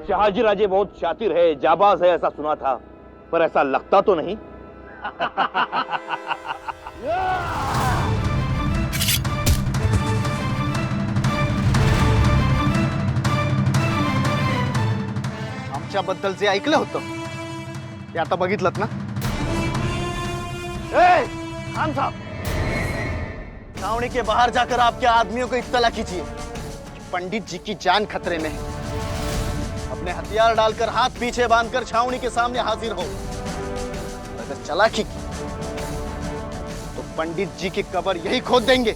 शहाजी राजे बहुत शातिर है, जाबाज है, ऐसा सुना था, पर ऐसा लगता तो नहीं। आमच्याबद्दल जे ऐकलं होतं ते आता बघितलंत ना? खान साहब, छावनी के बाहर जाकर आपके आदमियों को इत्तला कीजिए कि पंडित जी की जान खतरे में है। अपने हथियार डालकर हाथ पीछे बांधकर छावनी के सामने हाजिर हो। अगर चालाकी की तो पंडित जी की कब्र यही खोद देंगे।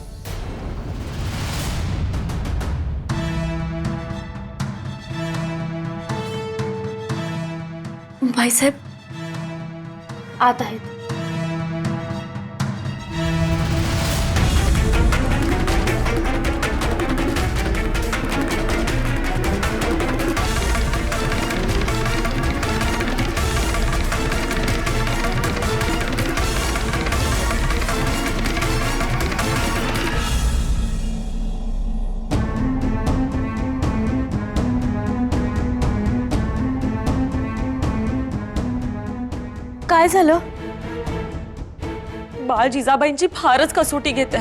भाईसाहेब आत आहेत. काय झालं? बाळ जिजाबाईंची फारच कसोटी घेते.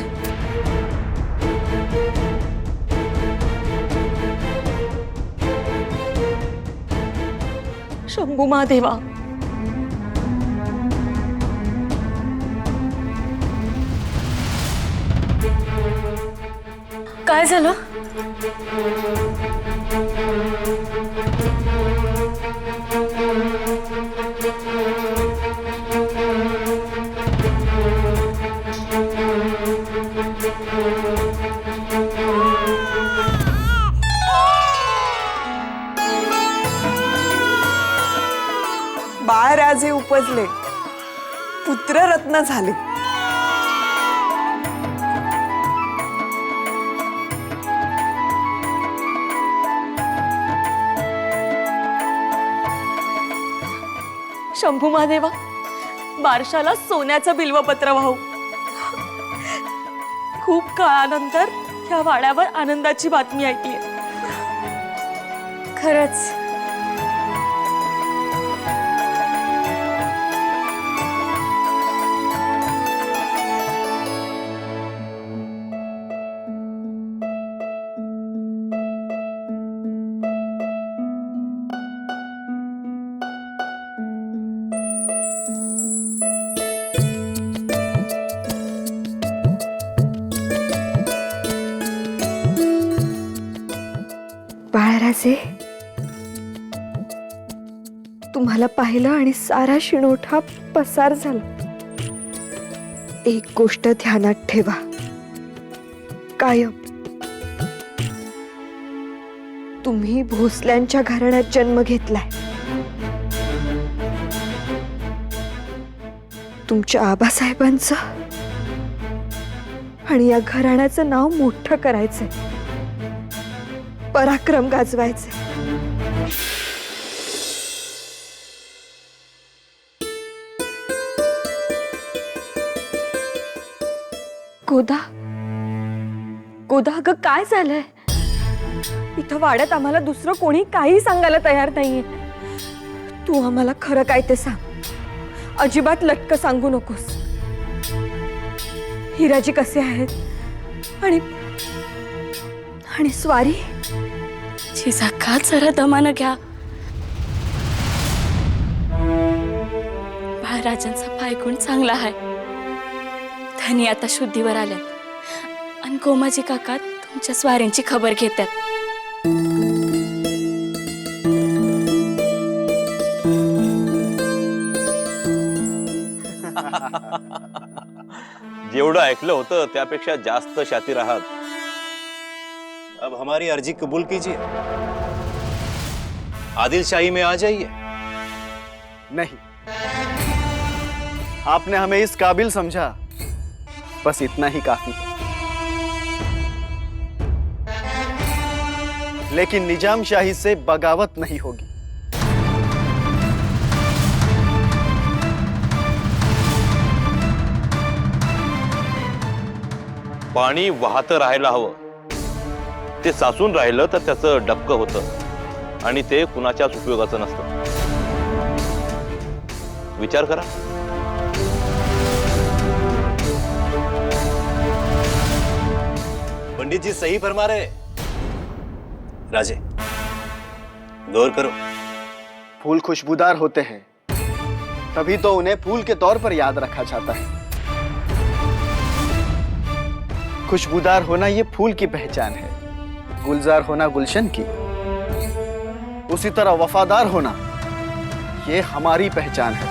शंभू महादेवा, काय झालं? बाळराजे उपजले, पुत्ररत्न झाले. शंभू महादेवा, बारशाला सोन्याचं बिल्वपत्र वाहू. खूप काळानंतर ह्या वाड्यावर आनंदाची बातमी ऐकली. खरंच बाळराजे, तुम्हाला पाहिलं आणि सारा शिणोठा पसार झाला. एक गोष्ट ध्यानात ठेवा कायम. तुम्ही भोसल्यांच्या घराण्यात जन्म घेतलाय. तुमच्या आबासाहेबांचं आणि या घराण्याचं नाव मोठं करायचंय, पराक्रम गाजवायचे. गोदा, गोदा, अगं काय झालंय? इथं वाड्यात आम्हाला दुसरं कोणी काही सांगायला तयार नाहीये. तू आम्हाला खरं काय ते सांग. अजिबात लटकं सांगू नकोस. हिराजी कसे आहेत आणि आणि स्वारी? जिजाका जरा दमानं घ्या. बाळराजांचा पायगुण चांगला आहे. धनी आता शुद्धीवर आल्यात आणि गोमाजी काका तुमच्या स्वारींची खबर घेतात. जेवढं ऐकलं होतं त्यापेक्षा जास्त शातीर आहात. अब हमारी अर्जी कबूल कीजिए, आदिल शाही में आ जाइए. नहीं, आपने हमें इस काबिल समझा, बस इतना ही काफी है. लेकिन निजाम शाही से बगावत नहीं होगी. पाणी वाहत राहायला हवं. ते साचून राहिलं तर त्याचं डबकं होतं. आणि ते कुणाच्याच उपयोगाचं नसतं. विचार करा. पंडित जी सही फरमा रहे. राजे, गौर करो. फूल खुशबूदार होते हैं, तभी तो उन्हें फूल के तौर पर याद रखा जाता है. खुशबूदार होना ये फूल की पहचान है, गुलजार होना गुलशन की. उसी तरह वफादार होना ये हमारी पहचान है.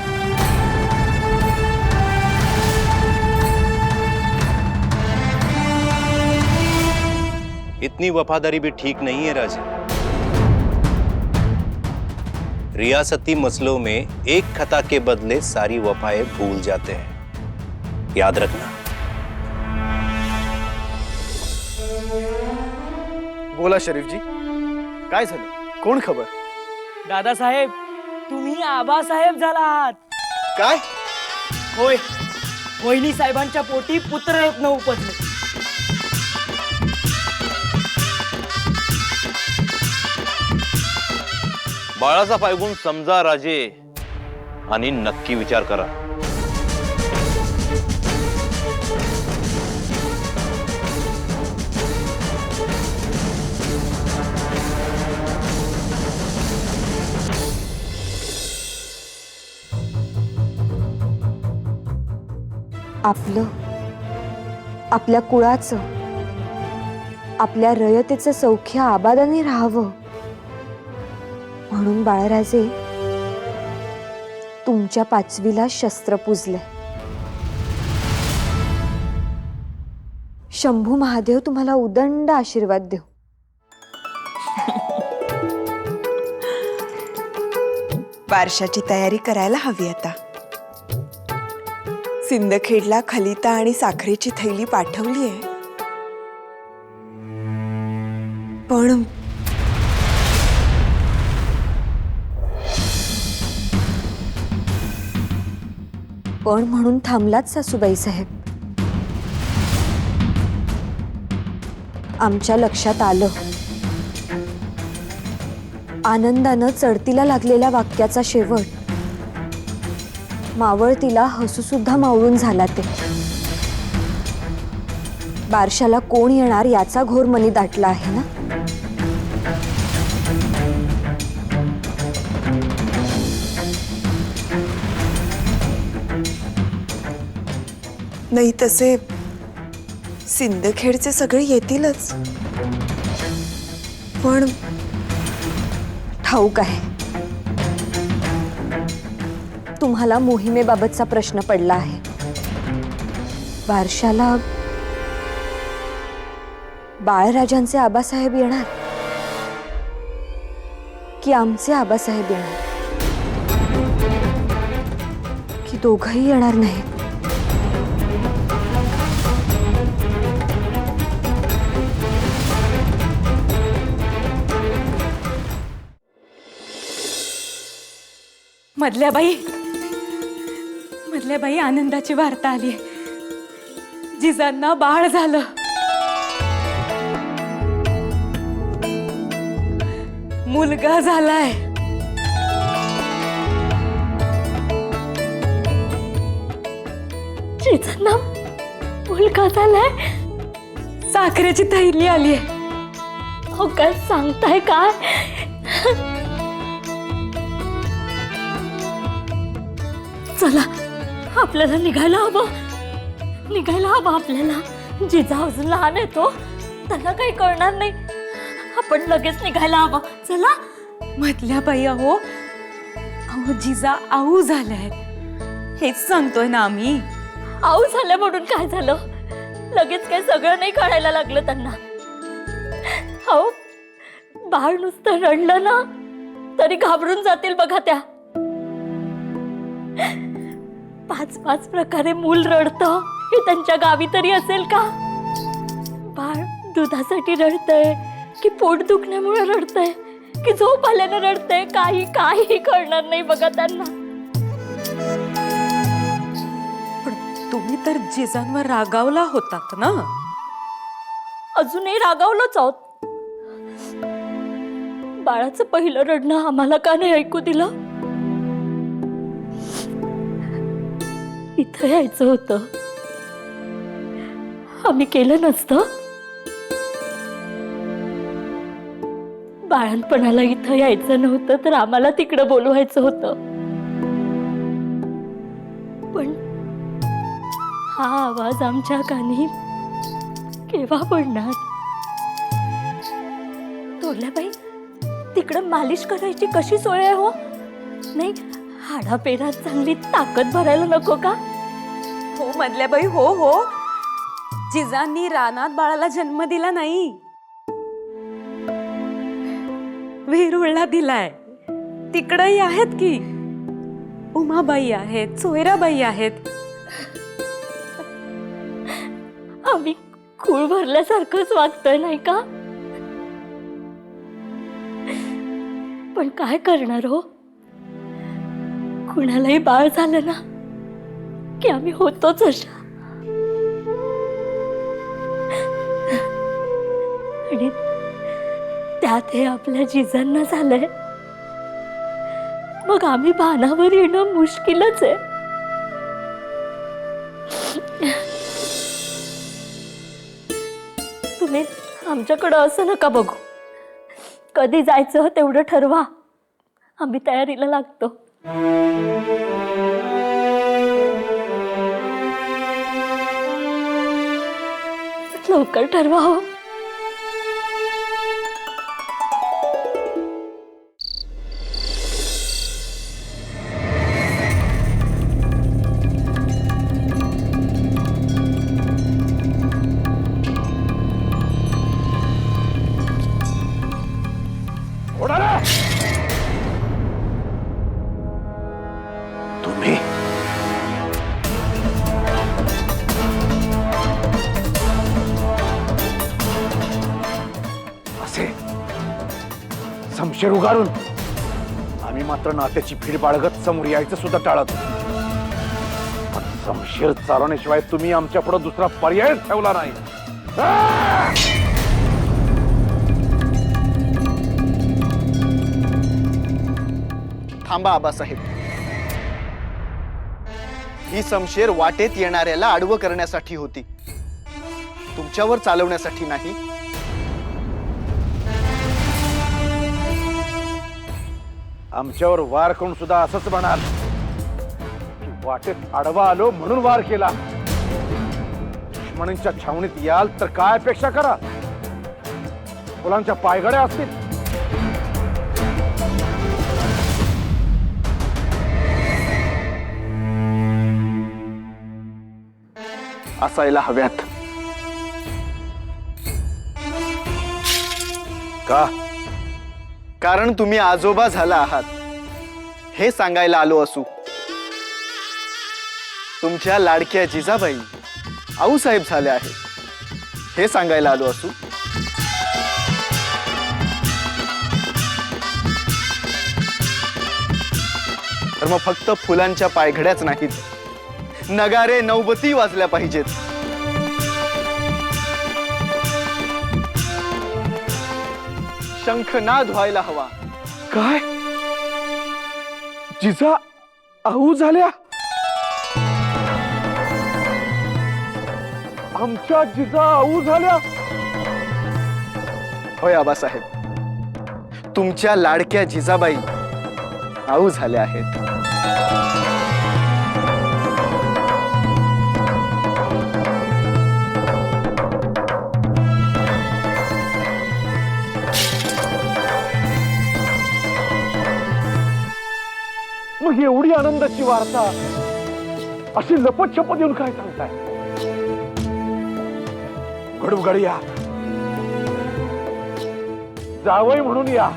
इतनी वफादारी भी ठीक नहीं है राजे. रियासती मसलों में एक खता के बदले सारी वफाएं भूल जाते हैं, याद रखना. बोला शरीफ जी, काय झालं? कोण खबर? दादासाहेब, तुम्ही आबासाहेब झाला आहात. काय? होय, वहिनी साहेबांच्या पोटी पुत्ररत्न उपजले. बाळाचा पायगुण समजा राजे, आणि नक्की विचार करा. आपलं, आपल्या कुळाचं, आपल्या रयतेचं सौख्य आबादाने राहावं म्हणून बाळराजे तुमच्या पाचवीला शस्त्र पूजले. शंभू महादेव तुम्हाला उदंड आशीर्वाद देव. बारशाची तयारी करायला हवी आता. सिंदखेडला खलिता आणि साखरेची थैली पाठवली आहे, पण म्हणून थांबलात सासूबाई साहेब. आमच्या लक्षात आलं, आनंदानं चढतीला लागलेल्या वाक्याचा शेवट मावळतीला हसू सुद्धा मावळून झाला. ते बारशाला कोण येणार याचा घोर मनी दाटला आहे ना. नाही तसे सिंदखेडचे सगळे येतीलच, पण ठाऊक आहे तुम्हाला मोहिमेबाबतचा प्रश्न पडला आहे. बारशाला बाळराजांचे आबासाहेब येणार की आमचे आबासाहेब येणार, की दोघंही येणार नाहीत? मधल्या बाई आनंदाची वार्ता आली. जिजांना बाळ झालं. मुलगा झालाय. जिजांना मुलगा झालाय. साखरेची थैली आली. अहो काय सांगताय काय? चला आपल्याला निघायला हवं आपल्याला. जिजा अजून लहान आहे तो, त्यांना काही कळणार नाही. आपण लगेच निघायला हवं. चला. मधल्या बाई, अहो जिजा आऊ झाल्यात, हेच सांगतोय ना आम्ही. आऊ झाल्या म्हणून काय झालं? लगेच काय सगळं नाही कळायला लागलं त्यांना. अहो बाळ नुसतं रडलं ना तरी घाबरून जातील बघा त्या. 5 प्रकारे मूल रडतं हे त्यांच्या गावी तरी असेल का? बाळ दुधासाठी रडतंय की पोट दुखण्यामुळे रडतंय की झोप आल्यानं रडतंय, काही कळणार नाही बघा त्यांना. पण तुम्ही तर जिजांवर रागावला होतात ना? अजूनही रागावलोच आहोत. बाळाचं पहिलं रडणं आम्हाला का नाही ऐकू दिलं? इथं यायचं होतं, आम्ही केलं नसतं. बाळणपणाला इथं यायचं नव्हतं तर आम्हाला तिकडं बोलवायचं होतं. पण हा आवाज आमच्या कानी केव्हा पडणार? तोरल्याबाई, तिकडं मालिश करायची कशी सोय आहे हो? नाही, हाडापेरात चांगली ताकद भरायला नको का? हो मधल्याबाई, हो हो, जिजांनी रानात बाळाला जन्म दिला नाही, वेरूळला दिलाय. तिकडही आहेत की, उमाबाई आहेत, सोयराबाई आहेत. आम्ही खूळ भरल्यासारखंच वागतोय नाही का? पण काय करणार हो, कुणालाही बाळ झालं ना की आम्ही होतोच अशा. आणि त्यात हे आपल्या जिजांना झालंय, मग आम्ही भानावर येणं मुश्किलच आहे. तुम्ही आमच्याकडं असं नका बघू. कधी जायचं तेवढं ठरवा, आम्ही तयारीला लागतो. लवकर ठरवा हो. तुम्ही असे समशेर उगारून आम्ही मात्र नात्याची भीड बाळगत समोर यायचं सुद्धा टाळत. पण समशेर चालवण्याशिवाय तुम्ही आमच्या पुढे दुसरा पर्याय ठेवला नाही. थांबा आबासाहेब, ही समशेर वाटेत येणाऱ्याला आडवं करण्यासाठी होती, तुमच्यावर चालवण्यासाठी नाही. आमच्यावर वार करून सुद्धा असंच म्हणाल की वाटेत आडवा आलो म्हणून वार केला. दुश्मनांच्या छावणीत याल तर काय अपेक्षा करा? फुलांच्या पायघड्या असतील. असायला हव्यात. का? कारण तुम्ही आजोबा झाला आहात हे सांगायला आलो असू. तुमच्या लाडक्या जिजाबाई आऊसाहेब झाल्या आहेत हे सांगायला आलो असू. तर मग फक्त फुलांच्या पायघड्याच नाहीत, नगारे नौबती वाजल्या पाहिजेत. शंखनाद व्हायला हवा. काय? जिजा आऊ झाल्या? आमच्या जिजा आऊ झाल्या? होय आबासाहेब, तुमच्या लाडक्या जिजाबाई आऊ झाल्या आहेत. मग एवढी आनंदाची वार्ता अशी लपत छपत येऊन काय सांगताय? घडूघडी या, जावई म्हणून या.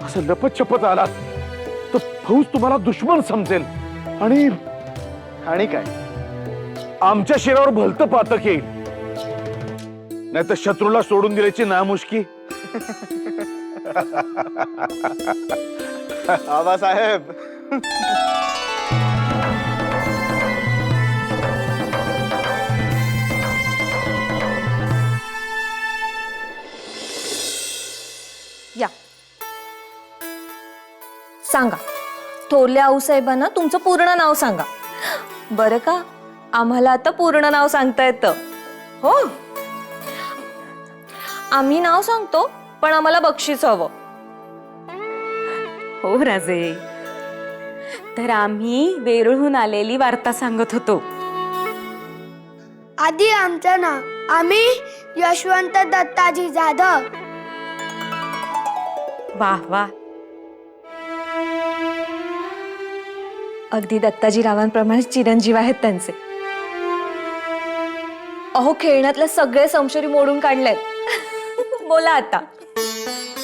असं लपत छपत आलात तर फौज तुम्हाला दुश्मन समजेल आणि आणि काय, आमच्या शिरावर भलतं पातक येईल. नाही तर शत्रूला सोडून दिल्याची नामुष्की. आबासाहेब, या सांगा, थोरल्या आऊसाहेबांना तुमचं पूर्ण नाव सांगा. बरं का, आम्हाला आता पूर्ण नाव सांगता येतं. हो, आम्ही नाव सांगतो, पण आम्हाला बक्षीस हवं. हो राजे, तर आम्ही वेरूळहून आलेली वार्ता सांगत होतो. आधी आमचं नाव, आम्ही यशवंत दत्ताजी जाधव. वाह वाह. अगदी दत्ताजीरावांप्रमाणे चिरंजीव आहेत त्यांचे. अहो, खेळण्यातले सगळे संशय मोडून काढलेत. बोला आता.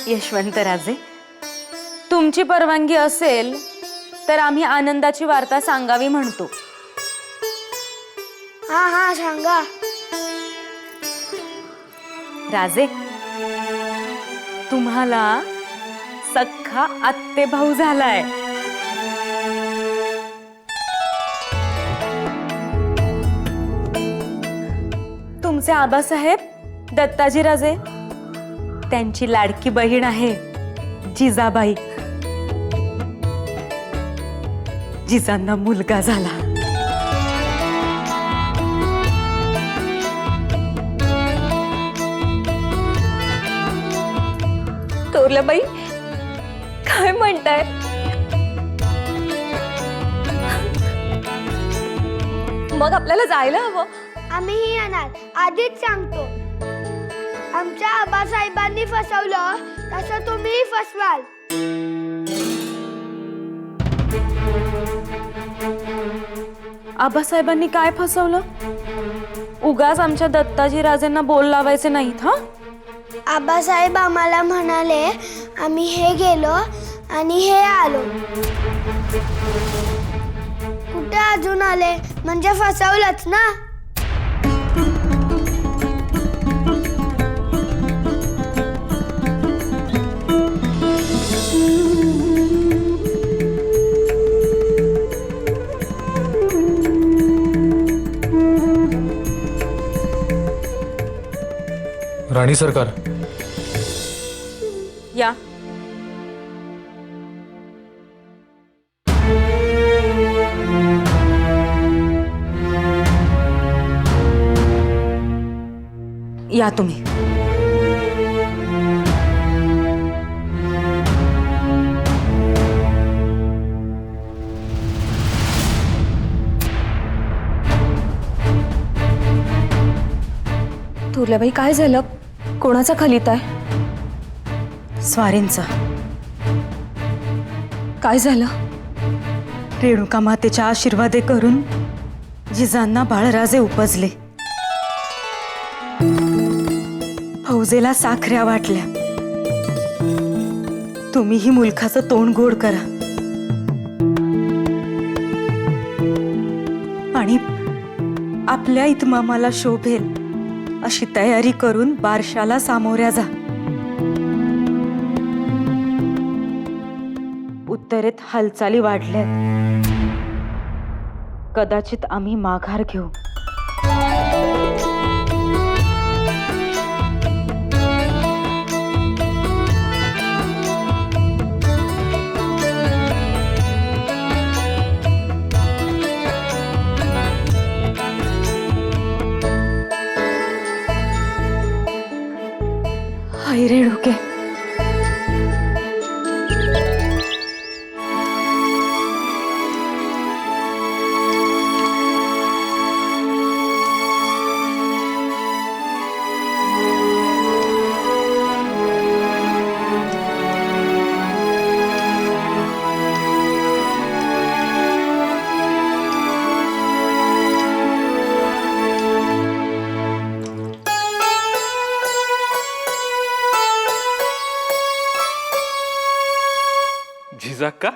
यशवंत राजे, तुमची परवानगी असेल तर आम्ही आनंदाची वार्ता सांगावी म्हणतो. हा हा सांगा. राजे, तुम्हाला सख्खा आत्ते भाऊ झालाय. तुमचे आबासाहेब दत्ताजी राजे, त्यांची लाडकी बहीण आहे जिजाबाई. जिजांना मुलगा झाला. थोरल्याबाई, काय म्हणताय? मग आपल्याला जायला हवं. आम्हीही येणार, आधीच सांगतो. आमच्या आबासाहेबांनी फसवलं तसं तुम्हीही फसवाल. आबासाहेबांनी काय फसवलं? उगाच आमच्या दत्ताजी राजेंना बोल लावायचे नाहीत. हा, आबासाहेब आम्हाला म्हणाले, आम्ही हे गेलो आणि हे आलो. कुठे अजून आले म्हणजे फसवलंच ना. राणी सरकार, या. या तुम्ही. थोरल्याबाई, काय झालं? कोणाचा खलिता आहे? स्वारींचा. काय झालं? रेणुका मातेच्या आशीर्वादे करून जिजांना बाळराजे उपजले. फौजेला साखऱ्या वाटल्या. तुम्हीही मुलखाचं तोंड गोड करा आणि आपल्या इतमामाला शोभेल अशी तयारी करून बारशाला सामोऱ्या जा. उत्तरेत हालचाली वाढल्यात. कदाचित आम्ही माघार घेऊ. हाय रेणुके, झिजाक्का,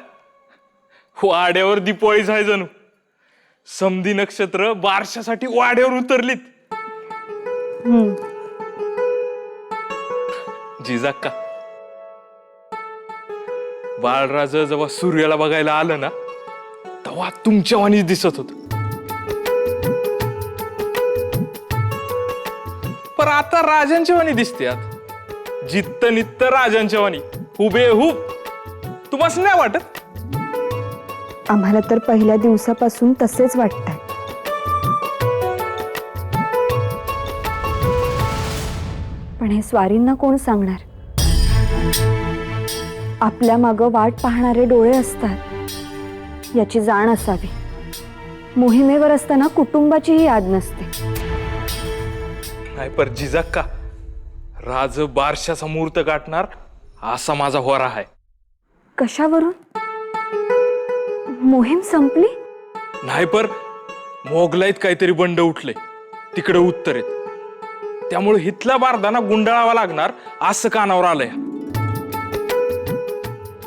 वाड्यावर दिपोळी झाय जणू. समधी नक्षत्र बारशासाठी वाड्यावर उतरलीत. जिजाक्का, बाळराज जेव्हा सूर्याला बघायला आलं ना, तेव्हा तुमच्या वाणीच दिसत होत. पण आता राजांच्या वाणी दिसत्यात. जित्त नित्त राजांच्या वाणी हुबेहूब. तुम्हाला नाही वाटत? आम्हाला तर पहिल्या दिवसापासून तसेच वाटतंय. पण हे स्वारींना कोण सांगणार? आपल्या मागं वाट पाहणारे डोळे असतात याची जाण असावी. मोहिमेवर असताना कुटुंबाचीही याद नसते. नाही पर जिजाक्का, राज बारशाचा मुहूर्त गाठणार असा माझा होरा आहे. कशावरून? मोहीम संपली? नाही पर मोगलाईत काहीतरी बंड उठले तिकडे उत्तरेत, त्यामुळे हिथला बारदाना गुंडाळावा लागणार असं कानावर आलंय.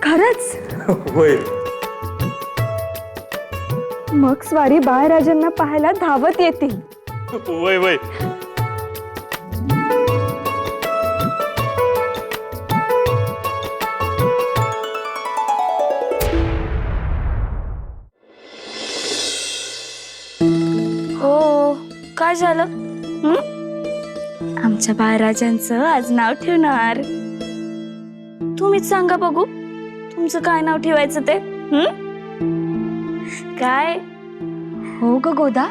खरंच? होय. मग स्वारी बाळराजांना पाहायला धावत येतील. वय वय. हो, काय झालं? आमच्या बाळराजांचं आज नाव ठेवणार. तुम्हीच सांगा बघू, तुमचं काय नाव ठेवायचं ते? काय? हो ग गोदा,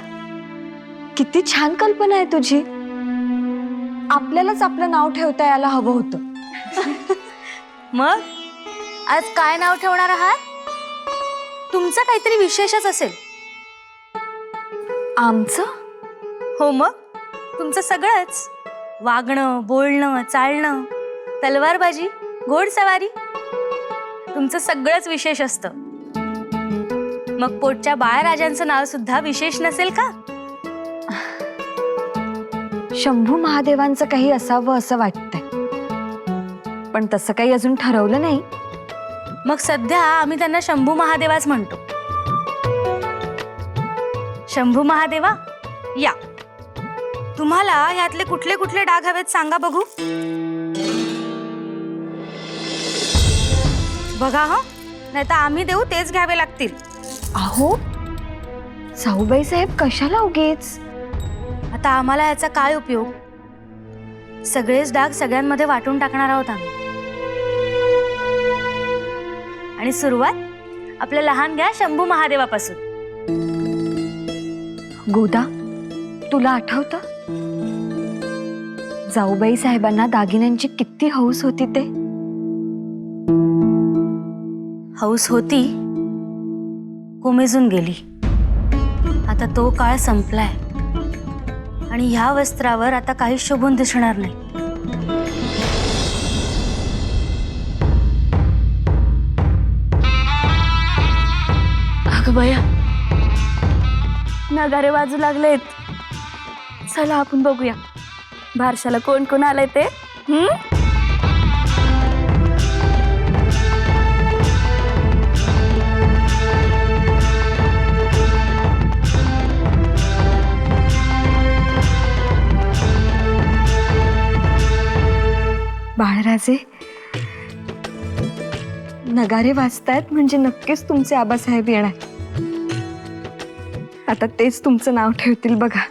किती छान कल्पना आहे तुझी. आपल्यालाच आपलं नाव ठेवता यायला हवं होतं. मग आज काय नाव ठेवणार आहात? तुमचं काहीतरी विशेषच असेल. आमचं? हो मग, तुमचं सगळंच. वागणं, बोलणं, चालणं, तलवारबाजी, घोडसवारी, तुमचं सगळंच विशेष असतं. मग पोटच्या बाळराजांचं नाव सुद्धा विशेष नसेल का? शंभू महादेवांचं काही असावं असं वाटतंय, पण तसं काही अजून ठरवलं नाही. मग सध्या आम्ही त्यांना शंभू महादेवाच म्हणतो. शंभू महादेवा, या. तुम्हाला ह्यातले कुठले कुठले डाग हवेत सांगा बघू. बघा हा, नाही तर आम्ही देऊ तेच घ्यावे लागतील. अहो साऊबाई साहेब, कशाला उगीच? आता आम्हाला याचा काय उपयोग? सगळेच डाग सगळ्यांमध्ये वाटून टाकणार आहोत आम्ही. आणि सुरुवात आपल्या लहान घ्या शंभू महादेवापासून. गोदा, तुला आठवतं जाऊबाई साहेबांना दागिन्यांची किती हौस होती ते? हौस होती, कोमेजून गेली. आता तो काळ संपलाय आणि ह्या वस्त्रावर आता काही शोभून दिसणार नाही. अगं बया, नगारे वाजू लागलेत. चला आपण बघूया बारशाला कोण कोण आलंय ते. बाळराजे, नगारे वाजतायत म्हणजे नक्कीच तुमचे आबासाहेब येणार. आता तेच तुमचं नाव ठेवतील बघा.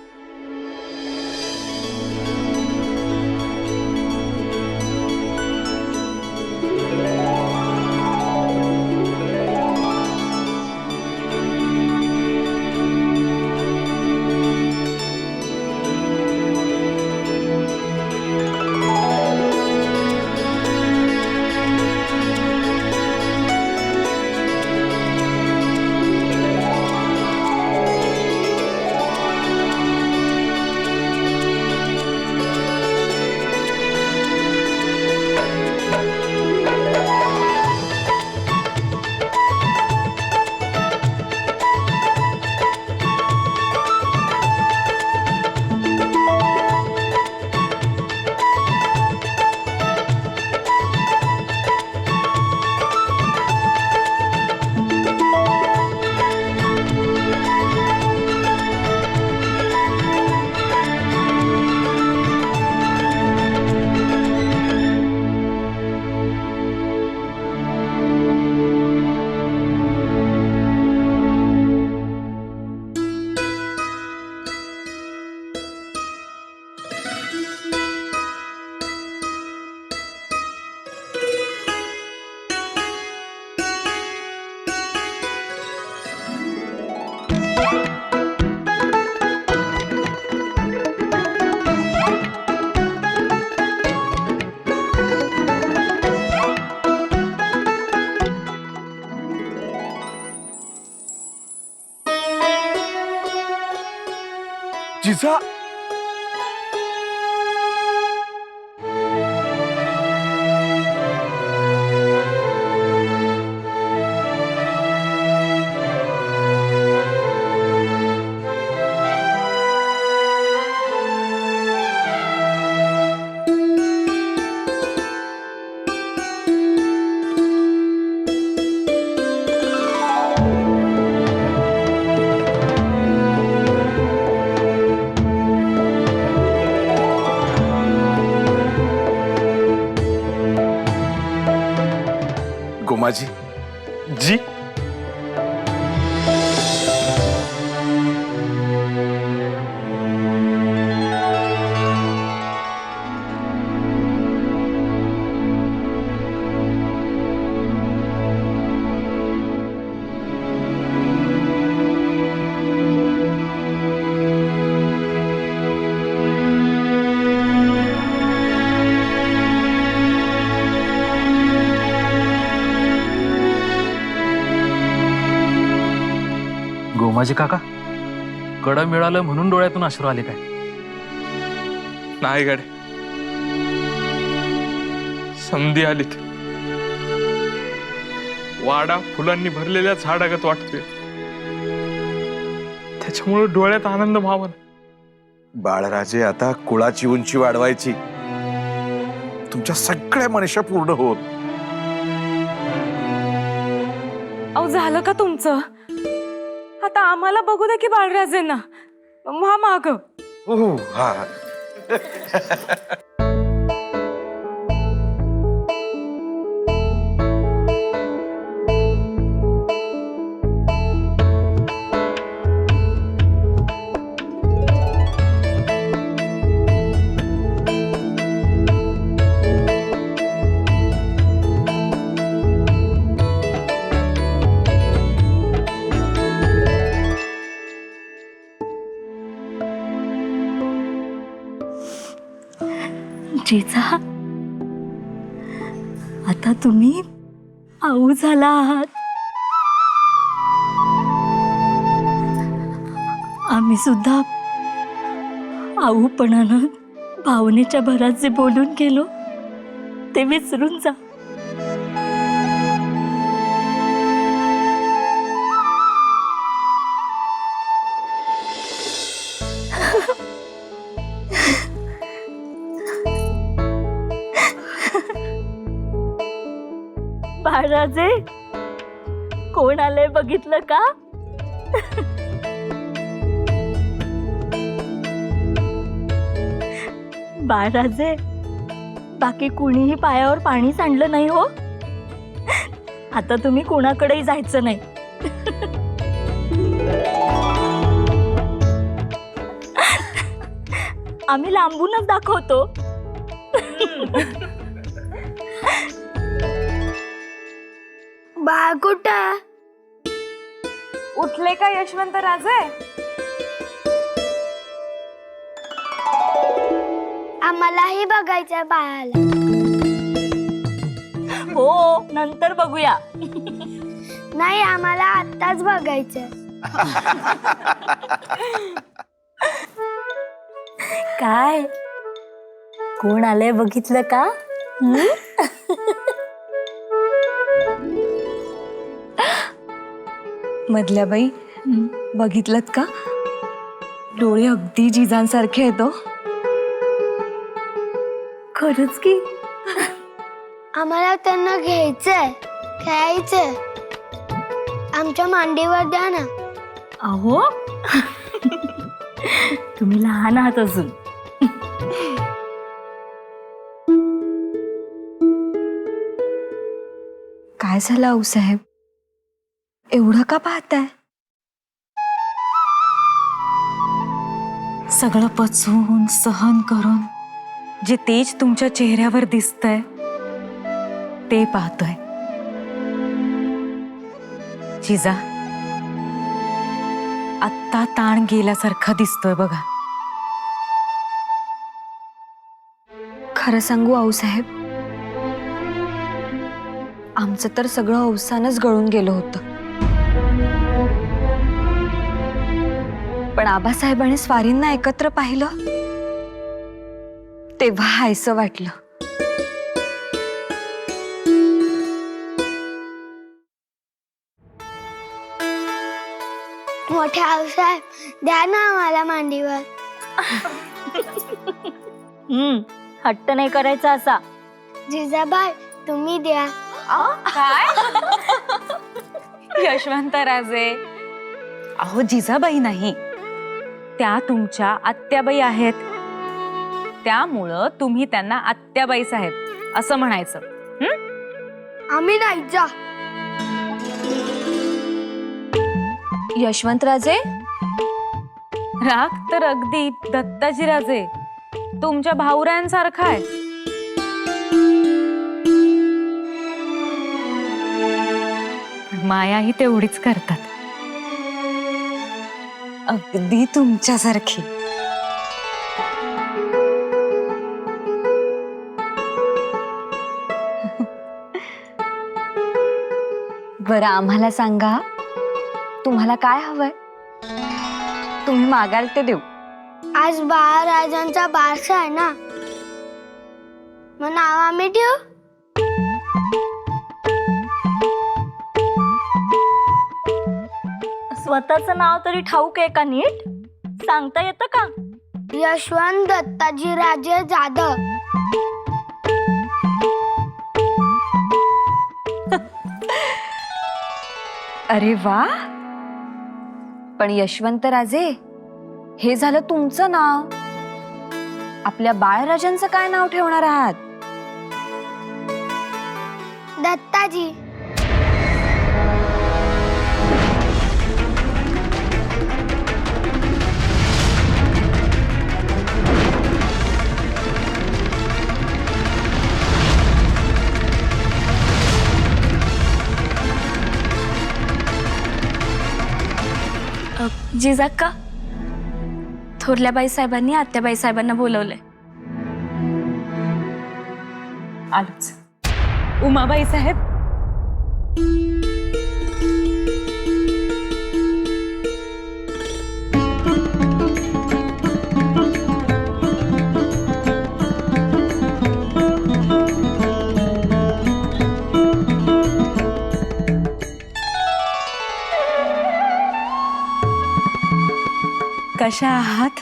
जिजा गोमाजी जी गोमाजी काका कडं मिळालं म्हणून डोळ्यातून अश्रू आले काय? नाही गाडे, संधी आलीत. वाडा फुलांनी भरलेल्या झाडागत वाटतोय, त्याच्यामुळे डोळ्यात आनंद व्हावा. बाळराजे आता कुळाची उंची वाढवायची, तुमच्या सगळ्या मनीषा पूर्ण होत. अहो झालं का तुमचं? आता आम्हाला बघू दे की बाळराजेंना. वा माग. हो हा. जिजा, आता तुम्ही आऊ झाला आहात. आम्ही सुद्धा आऊपणानं भावनेच्या भरात जे बोलून गेलो ते विसरून जा. बाळराजे, कोण आलंय बघितलं का? बाळराजे, बाकी कुणीही पायावर पाणी सांडलं नाही हो. आता तुम्ही कोणाकडेही जायचं नाही. आम्ही लांबूनच दाखवतो. बाळ कुठं? उठले का यशवंत राजे? आम्हालाही बघायचं बाळाला. हो, नंतर बघूया. नाही, आम्हाला आत्ताच बघायचं. काय, कोण आलंय बघितलं का? मधल्या बाई, बघितलत का? डोळे अगदी जिजांसारखे आहेत. खरंच की? आम्हाला त्यांना घ्यायचंय, खेळायचंय. आमच्या मांडीवर द्या ना. अहो, तुम्ही लहान आहात अजून. काय झालं आऊसाहेब? एवढं का पाहताय? सगळं पचवून सहन करून जे तेज तुमच्या चेहऱ्यावर दिसतंय ते पाहतोय. जिजा, आत्ता ताण गेल्यासारखा दिसतोय बघा. खरं सांगू आऊसाहेब, आमचं तर सगळं अवसानच गळून गेलं होतं. पण आबासाहेबांनी स्वारींना एकत्र पाहिलं तेव्हा हायसं वाटलं. मोठे आऊसाहेब द्या ना आम्हाला मांडीवर. हट्ट नाही करायचा असा. जिजाबाई तुम्ही द्या. काय यशवंतराजे, अहो जिजाबाई नाही, त्या तुमच्या आत्याबाई आहेत. त्यामुळं तुम्ही त्यांना आत्याबाई साहेब असं म्हणायचं. आम्ही नाही जा. यशवंतराजे, राग तर अगदी दत्ताजीराजे तुमच्या भाऊरांसारखा आहे. मायाही तेवढीच करतात, अगदी तुमच्यासारखी. बरं आम्हाला सांगा, तुम्हाला काय हवंय? तुम्ही मागाल ते देऊ. आज बाळराजांचा बारसा आहे ना, मग नाव आम्ही ठेवू. स्वतःचं नाव तरी ठाऊक आहे का नीट? सांगता येतं का? यशवंत दत्ताजी राजे जाधव. अरे वा, पण यशवंतराजे हे झालं तुमचं नाव. आपल्या बाळराजांचं काय नाव ठेवणार आहात? दत्ताजी. जिजाक्का, थोरल्या बाई साहेबांनी आत्याबाई साहेबांना बोलवलंय. आलोच. उमाबाई साहेब, कशा आहात?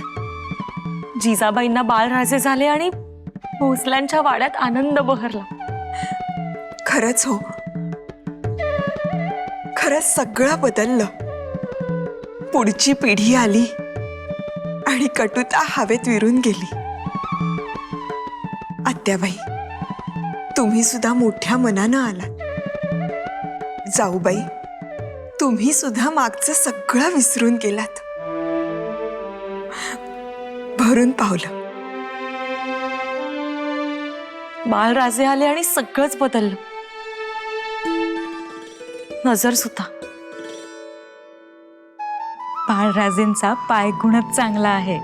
जिजाबाईंना बाळराजे झाले आणि भोसल्यांच्या वाड्यात आनंद बहरला. खरंच हो, खरंच सगळं बदललं. पुढची पिढी आली आणि कटुता हवेत विरून गेली. आत्याबाई, तुम्ही सुद्धा मोठ्या मनानं आलात. जाऊबाई, तुम्ही सुद्धा मागचं सगळं विसरून गेलात. भरून पावलं. बाळराजे आले आणि सगळंच बदललं. नजर सुद्धा. बाळराजेंचा पायगुणच चांगला आहे.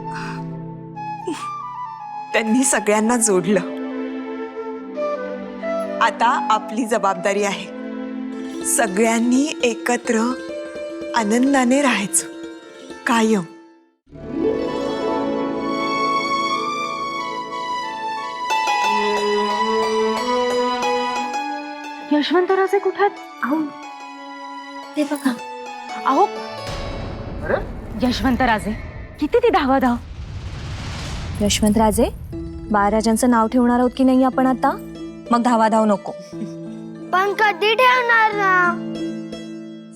त्यांनी सगळ्यांना जोडलं. आता आपली जबाबदारी आहे, सगळ्यांनी एकत्र आनंदाने राहायचं कायम. यशवंतराजे कुठे? अहो ते बघा. अहो यशवंतराजे, किती ती धावाधाव. यशवंतराजे, बाळराजांचं नाव ठेवणार आहोत की नाही आपण आता? मग धावाधाव नको. पण कधी ठेवणार ना?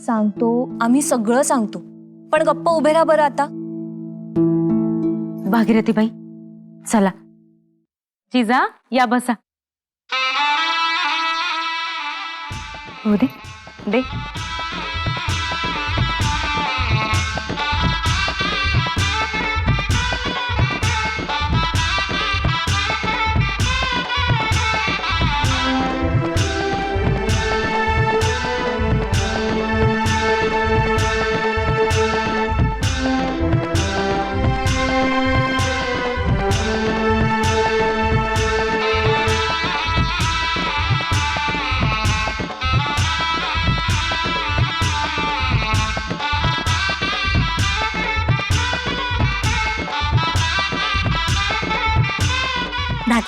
सांगतो, आम्ही सगळं सांगतो, पण गप्प उभे राहा बरं आता. भागीरथीबाई, चला. जिजा, या बसा. हो दे दे.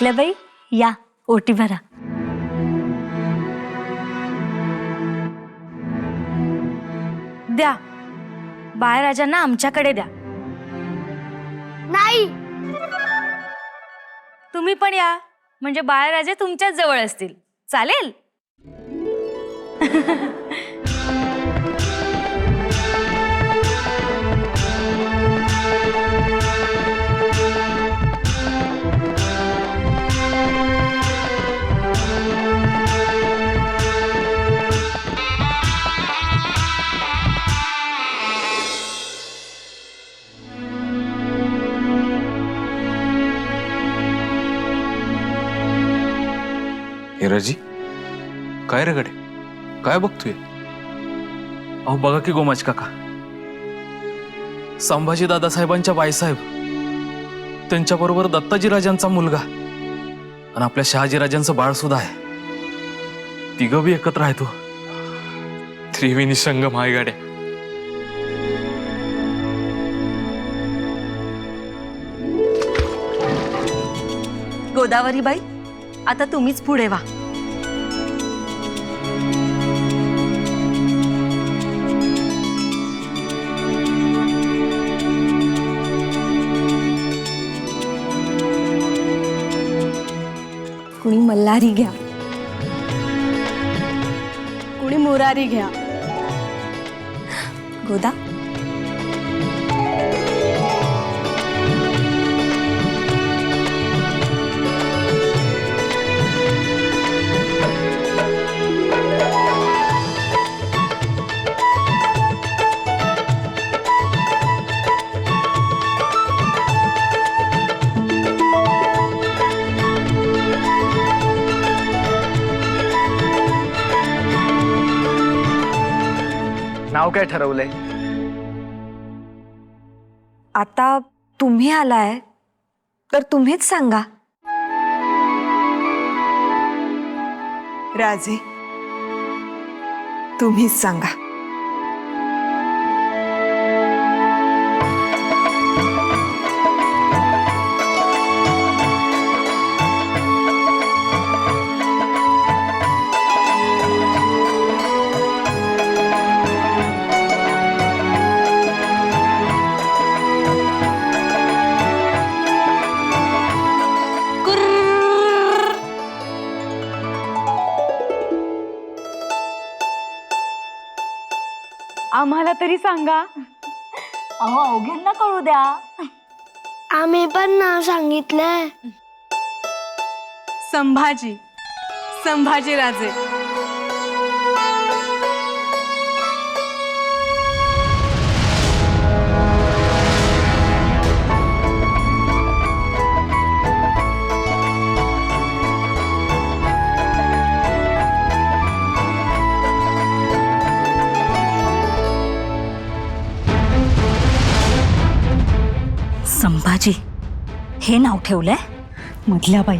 अहिल्याबाई या ओटी भरा. द्या बाळराजांना आमच्याकडे द्या. नाही. तुम्ही पण या म्हणजे बाळराजे तुमच्याच जवळ असतील. चालेल. हिराजी काय रे गडे, काय बघतोय? अहो बघा की गोमाज काका, संभाजी दादासाहेबांच्या बाईसाहेब, त्यांच्याबरोबर दत्ताजीराजांचा मुलगा आणि आपल्या शहाजीराजांचं बाळ सुद्धा आहे. तिघं बी एकत्र आहे. तो त्रिवेणी संगम आहे गाड्या. गोदावरीबाई, आता तुम्हीच पुढे व्हा. कुणी मल्हारी घ्या, कुणी मुरारी घ्या. गोदा, नाव काय ठरवलंय? आता तुम्ही आलाय तर तुम्हीच सांगा. राजे, तुम्हीच सांगा. आम्हाला तरी सांगा. अहो अवघ्यांना कळू द्या. आम्ही पण नाव सांगितलंय. संभाजी, संभाजीराजे. संभाजी हे नाव ठेवलंय मधल्या बाई.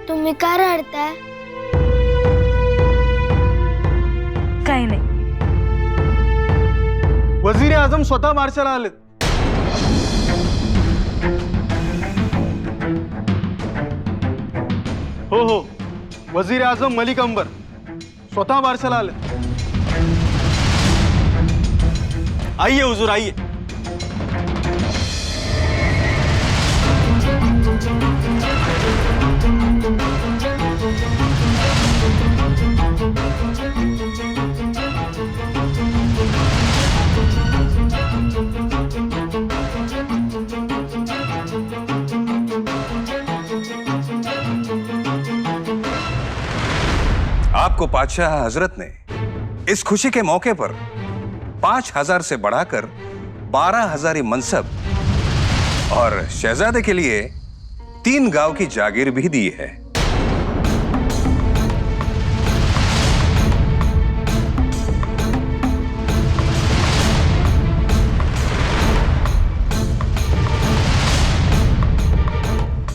तुम्ही का रडताय? काही नाही. वजीर आजम स्वतः मार्चाला आलेत. हो, वजीर आजम मलिक अंबर स्वतः बारशाला आले. आइए हुजूर, आइए. आपको पातशाह हजरत ने इस खुशी के मौके पर 5000 से बढ़ाकर 12000 मनसब और शहजादे के लिए 3 गांव की जागीर भी दी है.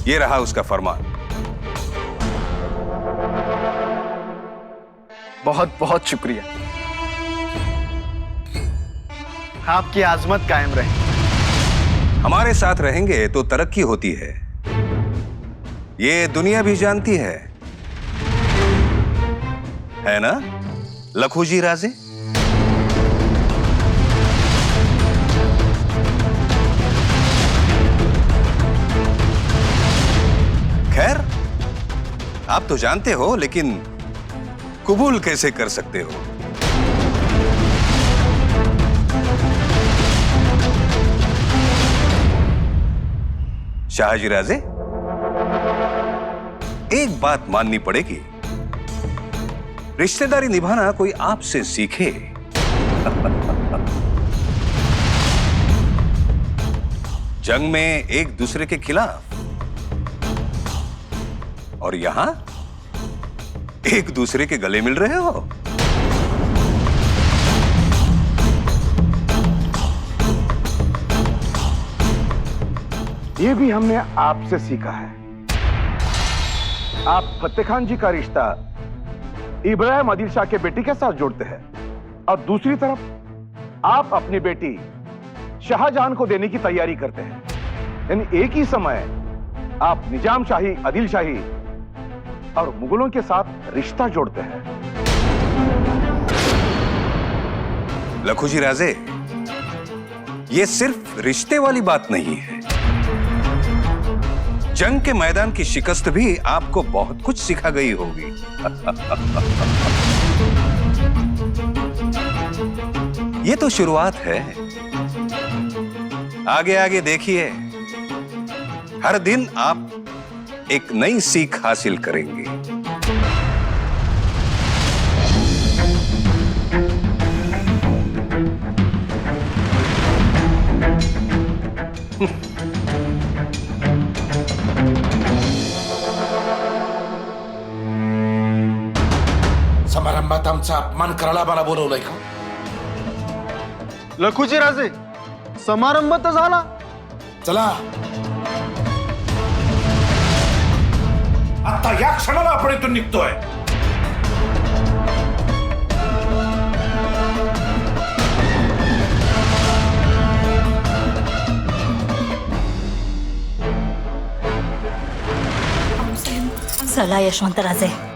ये रहा उसका फरमान. बहुत बहुत शुक्रिया. आपकी आजमत कायम रहे। हमारे साथ रहेंगे तो तरक्की होती है, ये दुनिया भी जानती है ना लखू जी राजे? खैर, आप तो जानते हो, लेकिन कबूल कैसे कर सकते हो? शाहजी राजे, एक बात माननी पड़ेगी, रिश्तेदारी निभाना कोई आपसे सीखे। जंग में एक दूसरे के खिलाफ, और यहां एक दूसरे के गले मिल रहे हो। ये भी हमने आपसे सीखा है। आप फतेह खान जी का रिश्ता इब्राहिम आदिल शाह के बेटी के साथ जोड़ते हैं, और दूसरी तरफ आप अपनी बेटी शाहजहां को देने की तैयारी करते हैं। यानी एक ही समय आप निजाम शाही, आदिल शाही और मुगलों के साथ रिश्ता जोड़ते हैं। लखू जी राजे, ये सिर्फ रिश्ते वाली बात नहीं है, जंग के मैदान की शिकस्त भी आपको बहुत कुछ सिखा गई होगी। ये तो शुरुआत है, आगे आगे देखिए, हर दिन आप एक नई सीख हासिल करेंगे। समारंभात आमचा अपमान करायला मला बोलवलंय का? लखूजी राजे, समारंभ तर झाला, चला आता या क्षणाला आपण इथून निघतोय। चला यशवंतराजे,